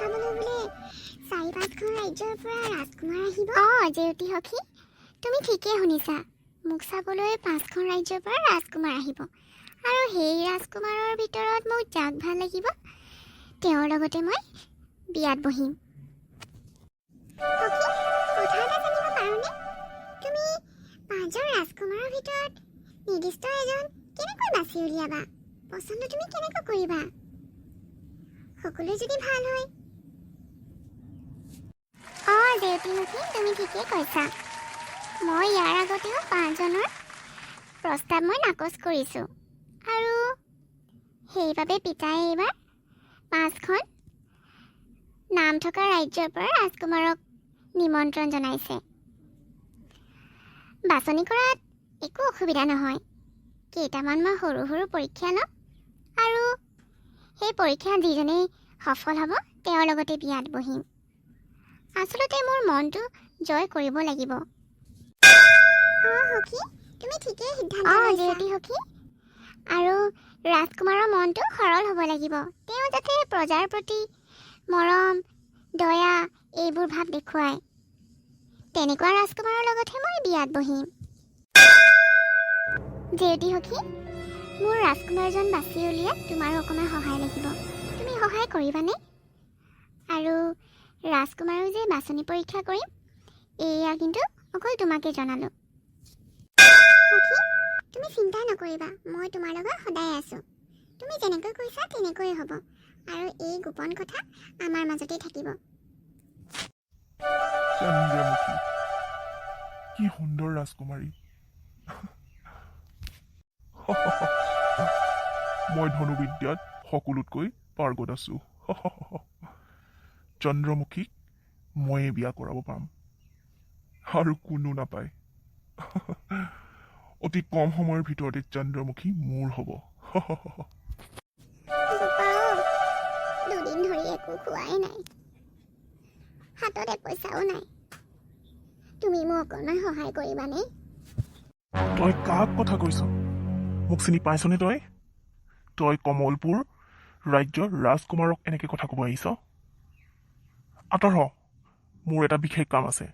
চাবলৈ বোলে 4-5খন ৰাজ্যৰ পৰা ৰাজকুমাৰ আহিব। জেউতি সখী, তুমি ঠিকেই শুনিছা। মোক চাবলৈ 5খন ৰাজ্যৰ পৰা ৰাজকুমাৰ আহিব, আৰু সেই ৰাজকুমাৰৰ ভিতৰত মোক যাক ভাল লাগিব তেওঁৰ লগতে মই বিয়াত বহিম। সখী, কথা এটা জানিব পাৰোঁনে? তুমি 5জন ৰাজকুমাৰৰ ভিতৰত নিৰ্দিষ্ট এজন কেনেকৈ বাছি উলিয়াবা? পচন্দ তুমি কেনেকৈ কৰিবা? সকলো যদি ভাল হয়। জেউতি সখী, তুমি ঠিকেই কৈছা। মই ইয়াৰ আগতেও 5জনৰ প্ৰস্তাৱ মই নাকচ কৰিছোঁ, আৰু সেইবাবে পিতাই এইবাৰ 5খন নাম থকা ৰাজ্যৰ পৰা ৰাজকুমাৰক নিমন্ত্ৰণ জনাইছে। বাছনি কৰাত একো অসুবিধা নহয়। কেইটামান মই সৰু সৰু পৰীক্ষা ল'ম, আৰু সেই পৰীক্ষাত যিজনেই সফল হ'ব তেওঁৰ লগতে বিয়াত বহিম। আচলতে মোৰ মনটো জয় কৰিব লাগিব। সখী, তুমি ঠিকেই সিদ্ধান্ত লৈছা। জেউতি সখী, আৰু ৰাজকুমাৰৰ মনটো সৰল হ'ব লাগিব। তেওঁ যাতে প্ৰজাৰ প্ৰতি মৰম, দয়া এইবোৰ ভাৱ দেখুৱায়। তেনেকুৱা ৰাজকুমাৰৰ লগতহে মই বিয়াত বহিম। জেউতি সখী, মোৰ ৰাজকুমাৰজন বাছি উলিয়াত তোমাৰো অকণমান সহায় লাগিব। তুমি সহায় কৰিবানে? আৰু ৰাজকুমাৰো যে বাছনি পৰীক্ষা কৰিম, এয়া কিন্তু অকল তোমাকে জনালোঁ। সখী, তুমি চিন্তা নকৰিবা, মই তোমাৰ লগত সদায় আছোঁ। তুমি যেনেকৈ কৈছা তেনেকৈয়ে হ'ব, আৰু এই গোপন কথা আমাৰ মাজতে থাকিব। চন্দ্ৰমুখী, কি সুন্দৰ ৰাজকুমাৰী। মই ধনুবিদ্যাত সকলোতকৈ পাৰ্গত আছোঁ। চন্দ্ৰমুখীক ময়ে বিয়া কৰাব পাম, আৰু কোনো নাপায়। অতি কম সময়ৰ ভিতৰতে চন্দ্ৰমুখী মোৰ হ'ব। দুদিন ধৰি একো খোৱাই নাই, হাতত পইচাও নাই। তুমি মোক অকণমান সহায় কৰিবানে? তই কাক কথা কৈছ? মোক চিনি পাইছনে তই? তই কমলপুৰ ৰাজ্যৰ ৰাজকুমাৰক এনেকে কথা ক'ব আহিছ? আঁতৰ হ, মোৰ এটা বিশেষ কাম আছে।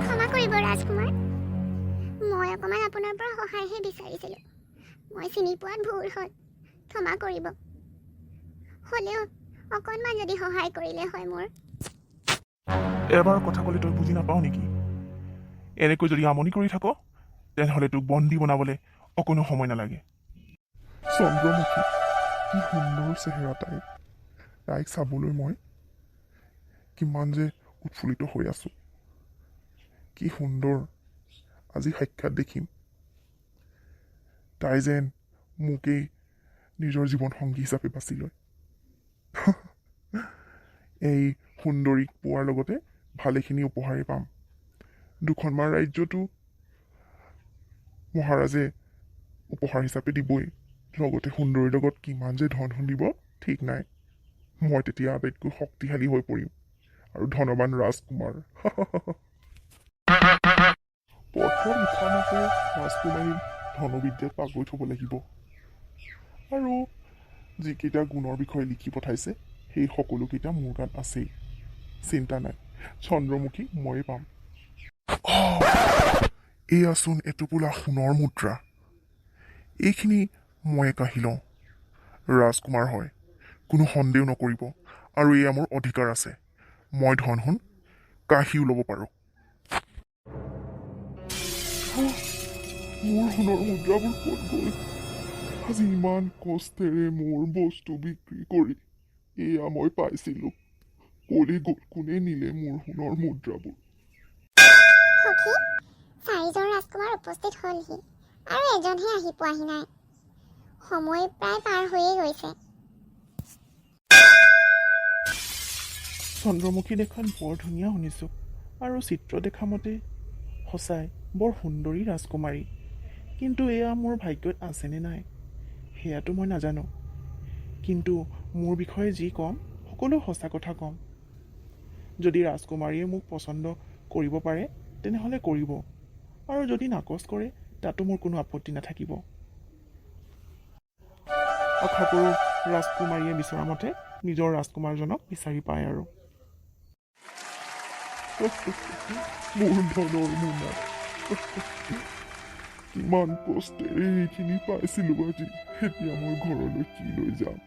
ক্ষমা কৰিব ৰাজকুমাৰ, মই অকণমান আপোনাৰ পৰা সহায়হে বিচাৰিছিলোঁ। মই চিনি পোৱাত ভুল হ'ল, ক্ষমা কৰিব। হ'লেও অকণমান যদি সহায় কৰিলে হয় মোৰ। এবাৰ কথা ক'লে তই বুজি নাপাও নেকি? এনেকৈ যদি আমনি কৰি থাক, তেনেহ'লে তোক বন্দী বনাবলৈ অকণো সময় নালাগে। চন্দ্ৰমুখী, কি সুন্দৰ চেহেৰা তাইৰ। তাইক চাবলৈ মই কিমান যে উৎফুল্লিত হৈ আছোঁ। কি সুন্দৰ আজি সাক্ষাৎ দেখিম। তাই যেন মোকেই নিজৰ জীৱন সংগী হিচাপে বাছি লয়। এই সুন্দৰীক পোৱাৰ লগতে ভালেখিনি উপহাৰেই পাম। দুখনমান ৰাজ্যতো মহাৰাজে উপহাৰ হিচাপে দিবই, লগতে সুন্দৰীৰ লগত কিমান যে ধন দিব ঠিক নাই। মই তেতিয়া আটাইতকৈ শক্তিশালী হৈ পৰিম, আৰু ধনৱান ৰাজকুমাৰ। প্ৰথম ইথামতে ৰাজকুমাৰী ধনুবিদ্যাত পাগৈত হ'ব লাগিব, আৰু যিকেইটা গুণৰ বিষয়ে লিখি পঠাইছে সেই সকলোকেইটা মোৰ গাত আছেই। চিন্তা নাই, চন্দ্ৰমুখী ময়ে পাম। এয়াচোন এটোপোলা সোণৰ মুদ্ৰা। এইখিনি ময়ে কাঢ়ি লওঁ। ৰাজকুমাৰ হয়, কোনো সন্দেহ নকৰিব, আৰু এয়া মোৰ অধিকাৰ আছে। মই ধন সোণ কাঢ়িও ল'ব পাৰোঁ। মোৰ সোণৰ মুদ্ৰাবোৰ ক'ত গ'ল? আজি ইমান কষ্টেৰে মোৰ বস্তু বিক্ৰী কৰি এয়া মই পাইছিলোঁ। ক'লৈ গ'ল? কোনে নিলে মোৰ সোণৰ মুদ্ৰাবোৰ? সখী, 4জন ৰাজকুমাৰ উপস্থিত হ'লহি, আৰু এজনহে আহি পোৱাহি নাই। সময় প্ৰায় পাৰ হৈয়ে গৈছে। চন্দ্ৰমুখী দেখাত বৰ ধুনীয়া শুনিছোঁ, আৰু চিত্ৰ দেখা মতে সঁচাই বৰ সুন্দৰী ৰাজকুমাৰী। কিন্তু এয়া মোৰ ভাগ্যত আছেনে নাই সেয়াতো মই নাজানো। কিন্তু মোৰ বিষয়ে যি ক'ম সকলো সঁচা কথা ক'ম। যদি ৰাজকুমাৰীয়ে মোক পচন্দ কৰিব পাৰে তেনেহ'লে কৰিব, আৰু যদি নাকচ কৰে তাতো মোৰ কোনো আপত্তি নাথাকিব। আশা কৰোঁ ৰাজকুমাৰীয়ে বিচৰা মতে নিজৰ ৰাজকুমাৰজনক বিচাৰি পায় আৰু মোৰ ধনৰ মোনা কিমান কষ্টেৰে এইখিনি পাইছিলো আজি এতিয়া মই ঘৰলৈ কি লৈ যাম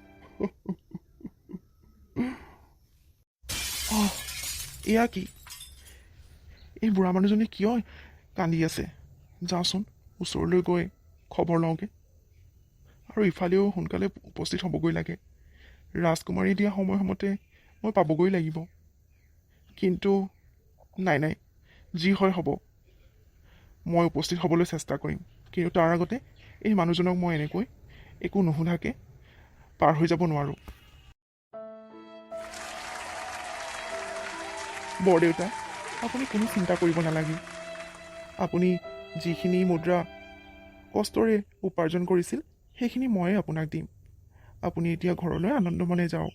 এয়া কি এই বুঢ়া মানুহজনী কিয় কান্দি আছে যাওঁচোন ওচৰলৈ গৈ খবৰ লওঁগৈ আৰু ইফালেও সোনকালে উপস্থিত হ'বগৈ লাগে ৰাজকুমাৰী দিয়া সময়মতে মই পাবগৈ লাগিব কিন্তু নাই যি হয় হ'ব মই উপস্থিত হ'বলৈ চেষ্টা কৰিম কিন্তু তাৰ আগতে এই মানুহজনক মই এনেকৈ একো নুসুধাকৈ পাৰ হৈ যাব নোৱাৰোঁ বৰদেউতা আপুনি কোনো চিন্তা কৰিব নালাগে আপুনি যিখিনি মুদ্ৰা কষ্টৰে উপাৰ্জন কৰিছিল সেইখিনি ময়ে আপোনাক দিম আপুনি এতিয়া ঘৰলৈ আনন্দমনে যাওক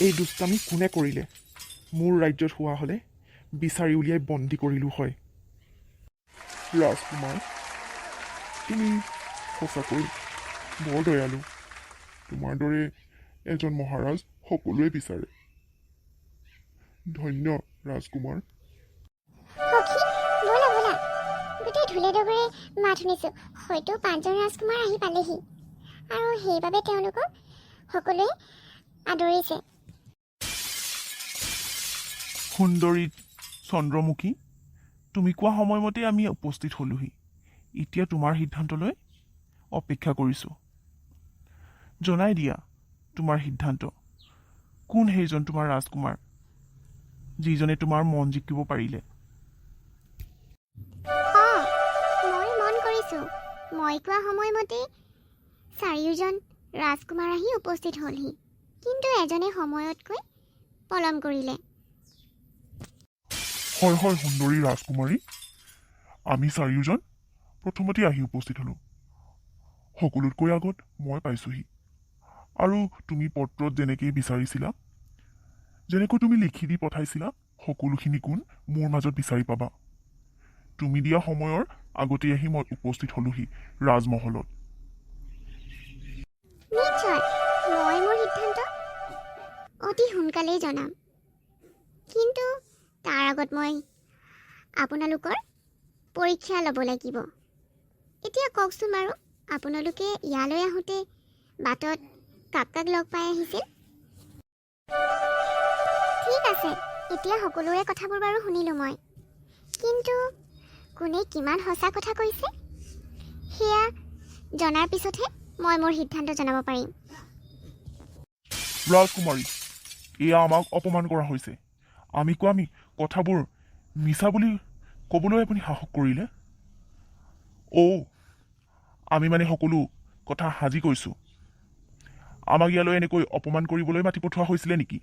এই দুষ্টামি কোনে কৰিলে মোৰ ৰাজ্যত হোৱা হ'লে বিচাৰি উলিয়াই বন্দী কৰিলোঁ হয় ৰাজকুমাৰ তুমি সঁচাকৈ বৰ দয়ালু তোমাৰ দৰে এজন মহাৰাজ সকলোৱে বিচাৰে ধন্য ৰাজকুমাৰ সখী ব'লা ব'লা গোটেই ঢোলে ডগৰে মাত শুনিছোঁ হয়তো 5জন ৰাজকুমাৰ আহি পালেহি আৰু সেইবাবে তেওঁলোকক সকলোৱে আদৰিছে সুন্দৰী চন্দ্ৰমুখী তুমি কোৱা সময়মতে আমি উপস্থিত হ'লোহি এতিয়া তোমাৰ সিদ্ধান্তলৈ অপেক্ষা কৰিছোঁ জনাই দিয়া তোমাৰ সিদ্ধান্ত কোন সেইজন তোমাৰ ৰাজকুমাৰ যিজনে তোমাৰ মন জিকিব পাৰিলে মই মন কৰিছোঁ মই কোৱা সময়মতে 4জন ৰাজকুমাৰ আহি উপস্থিত হ'লহি কিন্তু এজনে সময়তকৈ পলম কৰিলে হয় সুন্দৰী ৰাজকুমাৰী আমি 4জন প্ৰথমতে আহি উপস্থিত হ'লোঁ সকলোতকৈ আগত মই পাইছোঁহি আৰু তুমি পত্ৰত যেনেকৈ বিচাৰিছিলা যেনেকৈ তুমি লিখি দি পঠাইছিলা সকলোখিনি গুণ মোৰ মাজত বিচাৰি পাবা তুমি দিয়া সময়ৰ আগতে আহি মই উপস্থিত হ'লোহি ৰাজমহলত নিশ্চয় মই মোৰ সিদ্ধান্ত অতি সোনকালেই জনাম কিন্তু তাৰ আগত মই আপোনালোকৰ পৰীক্ষা ল'ব লাগিব এতিয়া কওকচোন বাৰু আপোনালোকে ইয়ালৈ আহোঁতে বাটত কাক লগ পাই আহিছিল ঠিক আছে এতিয়া সকলোৰে কথাবোৰ বাৰু শুনিলোঁ মই কিন্তু কোনে কিমান সঁচা কথা কৈছে সেয়া জনাৰ পিছতহে মই মোৰ সিদ্ধান্ত জনাব পাৰিম ৰাজকুমাৰী এয়া আমাক অপমান কৰা হৈছে আমি কথাবোৰ মিছা বুলি ক'বলৈ আপুনি সাহস কৰিলে আমি মানে সকলো কথা সাজি কৈছোঁ আমাক ইয়ালৈ এনেকৈ অপমান কৰিবলৈ মাতি পঠোৱা হৈছিলে নেকি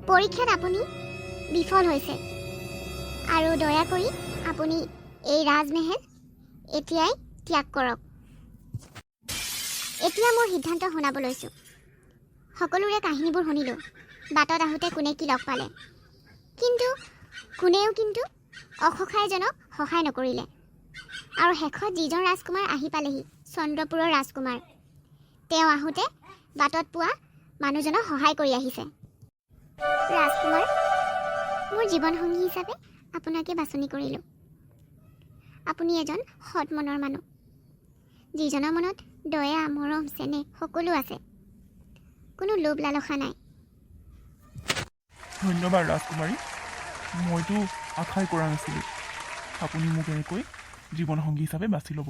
পৰীক্ষাত আপুনি বিফল হৈছে আৰু দয়া কৰি আপুনি এই ৰাজমেহেল এতিয়াই ত্যাগ কৰক এতিয়া মোৰ সিদ্ধান্ত শুনাব লৈছোঁ সকলোৰে কাহিনীবোৰ শুনিলোঁ বাটত আহোঁতে কোনে কি লগ পালে কিন্তু কোনেও অসহায়জনক সহায় নকৰিলে আৰু শেষত যিজন ৰাজকুমাৰ আহি পালেহি চন্দ্ৰপুৰৰ ৰাজকুমাৰ তেওঁ আহোঁতে বাটত পোৱা মানুহজনক সহায় কৰি আহিছে ৰাজকুমাৰ মোৰ জীৱনসংগী হিচাপে আপোনাকে বাছনি কৰিলোঁ আপুনি এজন সৎ মনৰ মানুহ যিজনৰ মনত দয়া মৰম চেনেহ সকলো আছে কোনো লোভ লালসা নাই ধন্যবাদ ৰাজকুমাৰী মইতো আশাই কৰা নাছিলোঁ আপুনি মোক এনেকৈ জীৱনসংগী হিচাপে বাছি ল'ব